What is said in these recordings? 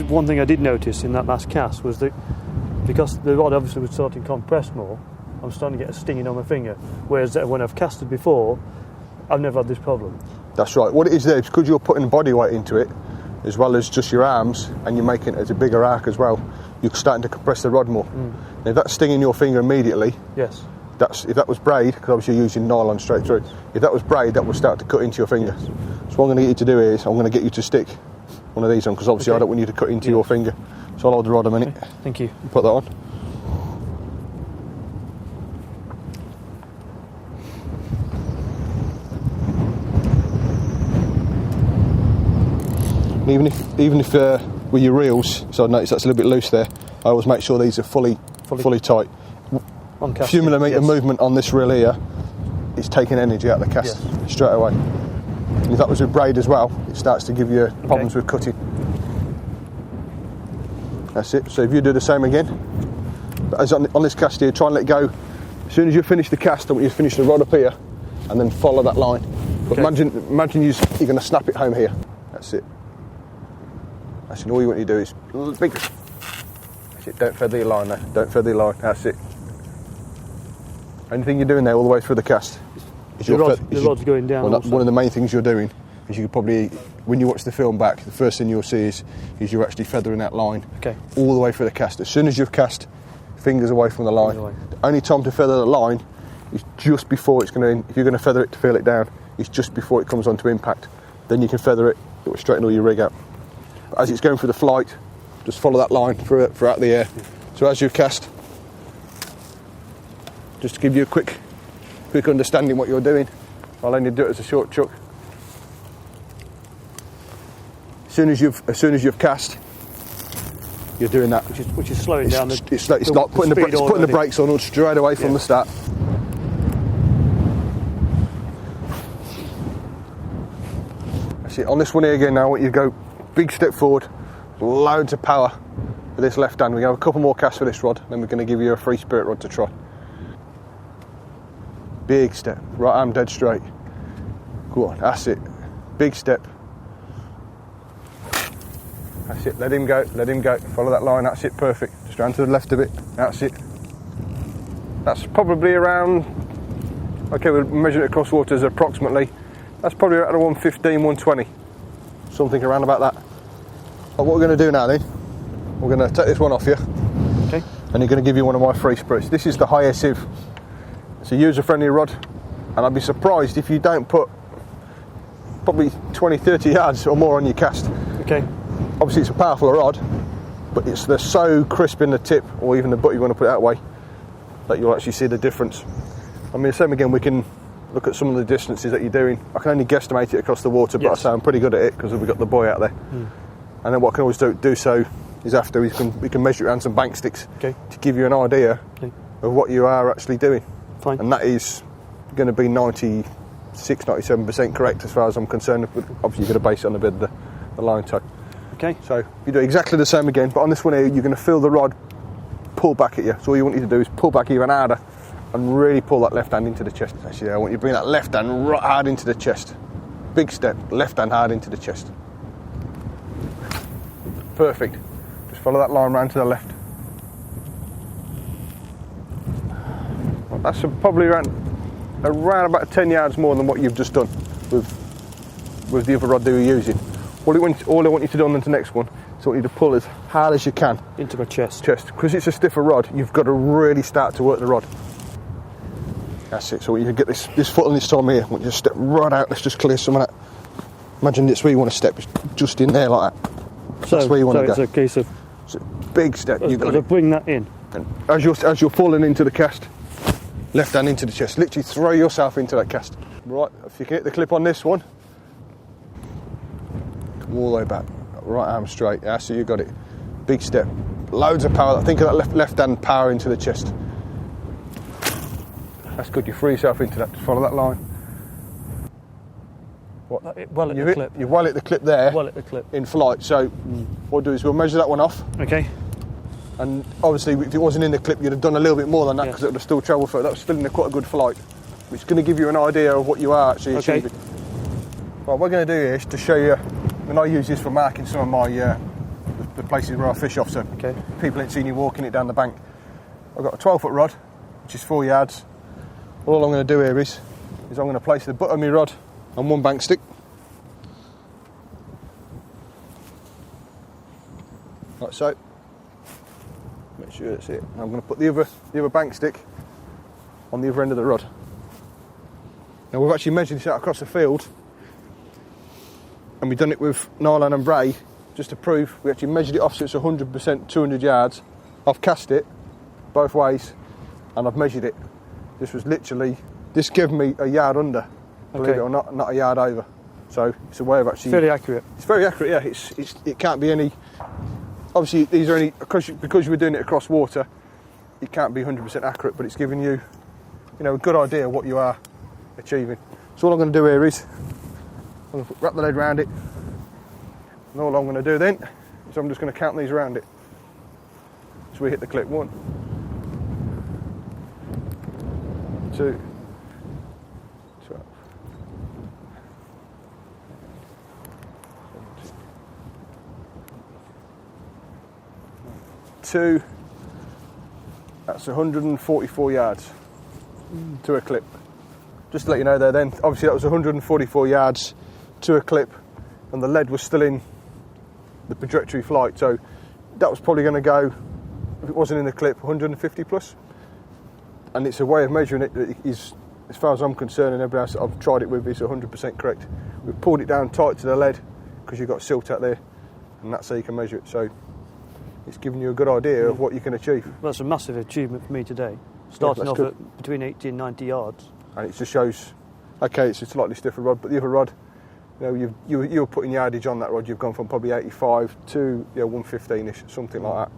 one thing I did notice in that last cast was that because the rod obviously was starting to compress more, I'm starting to get a stinging on my finger. Whereas when I've casted before, I've never had this problem. That's right. What it is there is because you're putting body weight into it, as well as just your arms, and you're making it as a bigger arc as well, you're starting to compress the rod more. And if that's stinging your finger immediately, yes, if that was braid, because obviously you're using nylon straight through, if that was braid, that would start to cut into your finger. Yes. So what I'm going to get you to do is, I'm going to get you to stick one of these on, because obviously I don't want you to cut into your finger. So I'll hold the rod a minute. Okay. Thank you. Put that on. Even if with your reels, so I notice that's a little bit loose there, I always make sure these are fully tight. A few millimetre movement on this reel here is taking energy out of the cast straight away. And if that was with braid as well, it starts to give you problems with cutting. That's it. So if you do the same again, but as on this cast here, try and let go. As soon as you finish the cast, I want you to finish the rod up here and then follow that line. But imagine you're going to snap it home here. That's it. That's it. All you want to do is big. That's it. Don't feather your line there. Don't feather your line. That's it. Anything you're doing there all the way through the cast is the rod's going down. Well, one of the main things you're doing is you could probably, when you watch the film back, the first thing you'll see is you're actually feathering that line all the way through the cast. As soon as you've cast, fingers away from the line. The only time to feather the line is just before it's going to. If you're going to feather it to feel it down, it's just before it comes onto impact. Then you can feather it. It will straighten all your rig out. But as it's going through the flight, just follow that line throughout the air. So as you cast, just to give you a quick understanding what you're doing, I'll only do it as a short chuck. As soon as you've cast, you're doing that, which is slowing down. It's like putting the brakes on straight away from the start. That's it. On this one here again, now I want you to go big step forward, loads of power with this left hand. We're going to have a couple more casts for this rod, then we're going to give you a free spirit rod to try. Big step, right arm dead straight. Go on, that's it. Big step. That's it, let him go. Follow that line, that's it, perfect. Just round to the left a bit, that's it. That's probably around, okay, we'll measure it across waters approximately. That's probably around 115, 120. Something around about that. But what we're going to do now then, we're going to take this one off you. Okay. And you're going to give you one of my free spirits. This is the high sieve. It's a user-friendly rod, and I'd be surprised if you don't put probably 20, 30 yards or more on your cast. Okay. Obviously it's a powerful rod, but they're so crisp in the tip, or even the butt, you want to put it that way, that you'll actually see the difference. I mean, same again, we can look at some of the distances that you're doing. I can only guesstimate it across the water, but I say I'm pretty good at it because we've got the buoy out there. And then what I can always do so is after we can measure it around some bank sticks to give you an idea of what you are actually doing. Fine. And that is going to be 96, 97% correct as far as I'm concerned. Obviously you've got to base it on a bit of the line toe. Okay. So you do exactly the same again, but on this one here you're going to feel the rod pull back at you. So all you want you to do is pull back even harder and really pull that left hand into the chest. Actually, I want you to bring that left hand right hard into the chest. Big step, left hand hard into the chest. Perfect. Just follow that line round to the left. Well, that's probably around about 10 yards more than what you've just done with the other rod that you're using. All I want you to do on the next one is I want you to pull as hard as you can into my chest. Because it's a stiffer rod, you've got to really start to work the rod. That's it. So you get this foot on this time here. I want you to step right out. Let's just clear some of that. Imagine it's where you want to step, just in there like that. So that's where you want to go. So it's a case of it's a big step. You've got to bring that in. And as you're falling into the cast, left hand into the chest. Literally throw yourself into that cast. Right. If you can hit the clip on this one, come all the way back. Right arm straight. Yeah, so you got it. Big step. Loads of power. Think of that left hand power into the chest. That's good. You free yourself into that. Just follow that line. Well at the clip. You're well at the clip there. Well at the clip. In flight. So what we'll do is we'll measure that one off. Okay. And obviously, if it wasn't in the clip, you'd have done a little bit more than that because it would have still travelled through. That was still in quite a good flight, which is going to give you an idea of what you are actually achieving. Right, what we're going to do here is to show you, and I use this for marking some of my the places where I fish off, so people ain't seen you walking it down the bank. I've got a 12-foot rod, which is 4 yards. All I'm going to do here is I'm going to place the butt of my rod on one bank stick, like so. Make sure that's it. And I'm going to put the other bank stick on the other end of the rod. Now we've actually measured this out across the field, and we've done it with nylon and braid just to prove. We actually measured it off so it's 100% 200 yards. I've cast it both ways and I've measured it. This gave me a yard under, believe it or not a yard over. So it's a way of actually... Fairly accurate. It's very accurate, yeah. It can't be any... Obviously these are only... Because we're doing it across water, it can't be 100% accurate, but it's giving you, a good idea of what you are achieving. So all I'm going to do here is I'm going to wrap the lead around it, and all I'm going to do then is I'm just going to count these around it. So we hit the clip. 1, 2, 12, 2. That's 144 yards to a clip. Just to let you know there then, obviously that was 144 yards to a clip, and the lead was still in the trajectory flight, so that was probably going to go, if it wasn't in the clip, 150 plus. And it's a way of measuring it that is, as far as I'm concerned, and everybody else that I've tried it with, is 100% correct. We've pulled it down tight to the lead because you've got silt out there, and that's how you can measure it. So it's giving you a good idea of what you can achieve. Well, that's a massive achievement for me today, starting off at between 80 and 90 yards. And it just shows, okay, it's a slightly stiffer rod, but the other rod, you're putting yardage on that rod. You've gone from probably 85 to 115ish, something like that.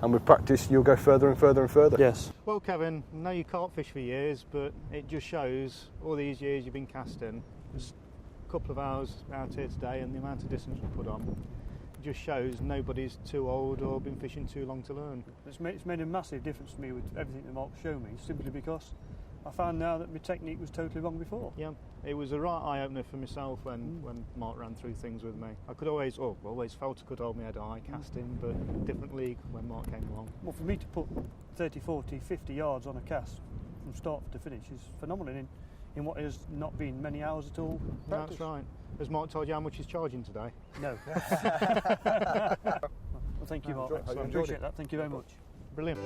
And with practice, you'll go further and further and further. Yes. Well, Kevin, I know you can't fish for years, but it just shows all these years you've been casting. Just a couple of hours out here today, and the amount of distance we put on, it just shows nobody's too old or been fishing too long to learn. It's made a massive difference to me with everything that Mark's shown me, simply because I found now that my technique was totally wrong before. Yeah, it was a right eye-opener for myself when Mark ran through things with me. I could always felt I could hold my head high casting, but different league when Mark came along. Well, for me to put 30, 40, 50 yards on a cast from start to finish is phenomenal in what has not been many hours at all. That's right. Has Mark told you how much he's charging today? No. Well, thank you, Mark. I appreciate that. Thank you very much. Brilliant.